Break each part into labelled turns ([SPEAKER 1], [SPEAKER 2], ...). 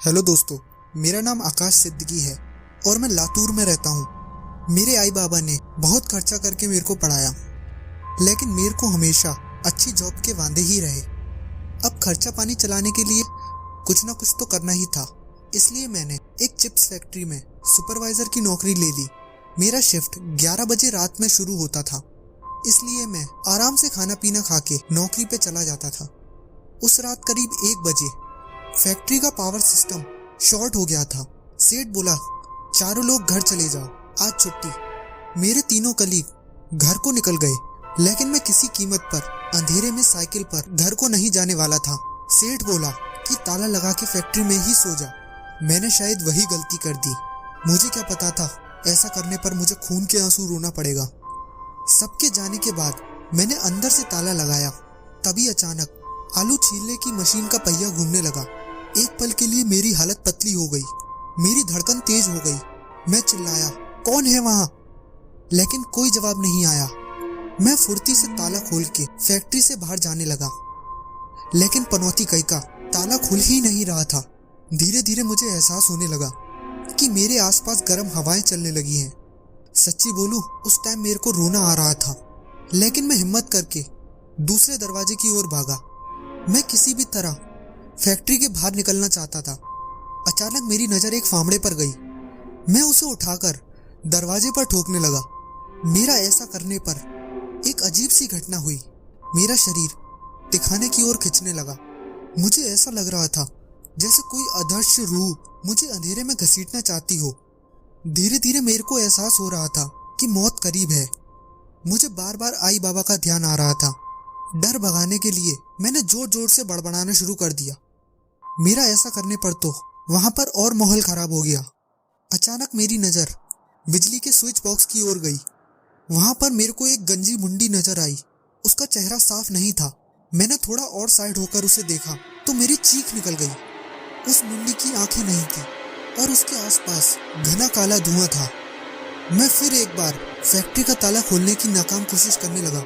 [SPEAKER 1] Hello दोस्तों, मेरा नाम आकाश सिद्दीकी है और मैं लातूर में रहता हूँ। मेरे आई बाबा ने बहुत खर्चा करके मेरे को पढ़ाया, लेकिन मेरे को हमेशा अच्छी जॉब के वांदे ही रहे। अब खर्चा पानी चलाने के लिए कुछ ना कुछ तो करना ही था, इसलिए मैंने एक चिप्स फैक्ट्री में सुपरवाइजर की नौकरी ले ली। मेरा शिफ्ट 11 बजे रात में शुरू होता था, इसलिए मैं आराम से खाना पीना खा के नौकरी पे चला जाता था। उस रात करीब 1 बजे फैक्ट्री का पावर सिस्टम शॉर्ट हो गया था। सेठ बोला, चारों लोग घर चले जाओ, आज छुट्टी। मेरे तीनों कलीग घर को निकल गए, लेकिन मैं किसी कीमत पर अंधेरे में साइकिल पर घर को नहीं जाने वाला था। सेठ बोला कि ताला लगा के फैक्ट्री में ही सो जा। मैंने शायद वही गलती कर दी। मुझे क्या पता था ऐसा करने पर मुझे खून के आंसू रोना पड़ेगा। सबके जाने के बाद मैंने अंदर से ताला लगाया। तभी अचानक आलू छीलने की मशीन का पहिया घूमने लगा। एक पल के लिए मेरी हालत पतली हो गई, मेरी धड़कन तेज हो गई। मैं चिल्लाया, कौन है वहां? लेकिन कोई जवाब नहीं आया। मैं फुर्ती से ताला खोल के फैक्ट्री से बाहर जाने लगा, लेकिन पनौती कई का ताला खुल ही नहीं रहा था। धीरे धीरे मुझे एहसास होने लगा कि मेरे आसपास गर्म हवाएं चलने लगी हैं। सच्ची बोलूं, उस टाइम मेरे को रोना आ रहा था, लेकिन मैं हिम्मत करके दूसरे दरवाजे की ओर भागा। मैं किसी भी तरह फैक्ट्री के बाहर निकलना चाहता था। अचानक मेरी नजर एक फावड़े पर गई। मैं उसे उठाकर दरवाजे पर ठोकने लगा। मेरा ऐसा करने पर एक अजीब सी घटना हुई। मेरा शरीर तिखाने की ओर खिंचने लगा। मुझे ऐसा लग रहा था जैसे कोई अदृश्य रूह मुझे अंधेरे में घसीटना चाहती हो। धीरे धीरे मेरे को एहसास हो रहा था कि मौत करीब है। मुझे बार बार आई बाबा का ध्यान आ रहा था। डर भगाने के लिए मैंने जोर जोर से बड़बड़ाना शुरू कर दिया। मेरा ऐसा करने पर तो वहां पर और माहौल खराब हो गया। अचानक मेरी नजर बिजली के स्विच बॉक्स की ओर गई। वहां पर मेरे को एक गंजी मुंडी नजर आई। उसका चेहरा साफ नहीं था। मैंने थोड़ा और साइड होकर उसे देखा तो मेरी चीख निकल गई। उस मुंडी की आंखें नहीं थी और उसके आसपास घना काला धुआं था। मैं फिर एक बार फैक्ट्री का ताला खोलने की नाकाम कोशिश करने लगा।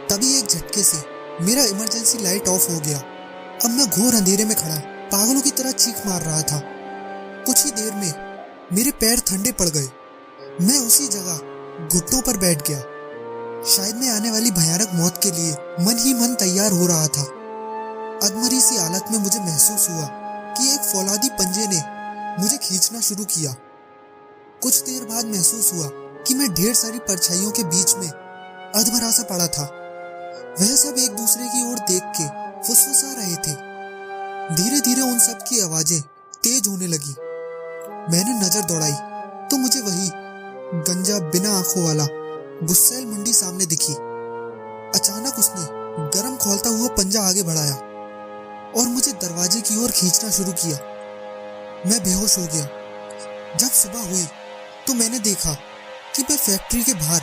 [SPEAKER 1] तभी एक झटके से मेरा इमरजेंसी लाइट ऑफ हो गया। अब मैं घोर अंधेरे में खड़ा पागलों की तरह चीख मार रहा था। कुछ ही देर में मेरे पैर ठंडे पड़ गए। मैं उसी जगह घुटनों पर बैठ गया। शायद मैं आने वाली भयानक मौत के लिए मन ही मन तैयार हो रहा था। अधमरी सी हालत में मुझे महसूस हुआ कि एक फौलादी पंजे ने मुझे खींचना शुरू किया। कुछ देर बाद महसूस हुआ कि मैं ढेर सारी परछाइयों के बीच में अधमरा सा पड़ा था। वह सब एक दूसरे की ओर देख के फुसफुसा रहे थे। धीरे धीरे उन सब की आवाजें तेज होने लगी। मैंने नजर दौड़ाई तो मुझे वही गंजा बिना आंखों वाला गुस्सैल मुंडी सामने दिखी। अचानक उसने गर्म खौलता हुआ पंजा आगे बढ़ाया और मुझे दरवाजे की ओर खींचना शुरू किया। मैं बेहोश हो गया। जब सुबह हुई तो मैंने देखा कि मैं फैक्ट्री के बाहर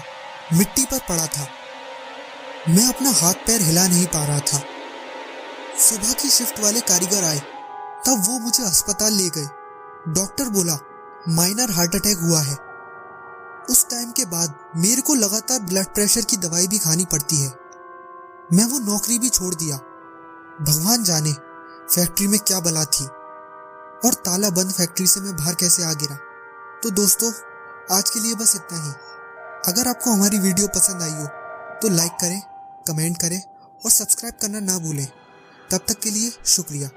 [SPEAKER 1] मिट्टी पर पड़ा था। मैं अपना हाथ पैर हिला नहीं पा रहा था। सुबह की शिफ्ट वाले कारीगर आए, तब वो मुझे अस्पताल ले गए। डॉक्टर बोला माइनर हार्ट अटैक हुआ है। उस टाइम के बाद मेरे को लगातार ब्लड प्रेशर की दवाई भी खानी पड़ती है। मैं वो नौकरी भी छोड़ दिया। भगवान जाने फैक्ट्री में क्या बला थी और ताला बंद फैक्ट्री से मैं बाहर कैसे आ गिरा। तो दोस्तों, आज के लिए बस इतना ही। अगर आपको हमारी वीडियो पसंद आई हो तो लाइक करें, कमेंट करें और सब्सक्राइब करना ना भूलें। तब तक के लिए शुक्रिया।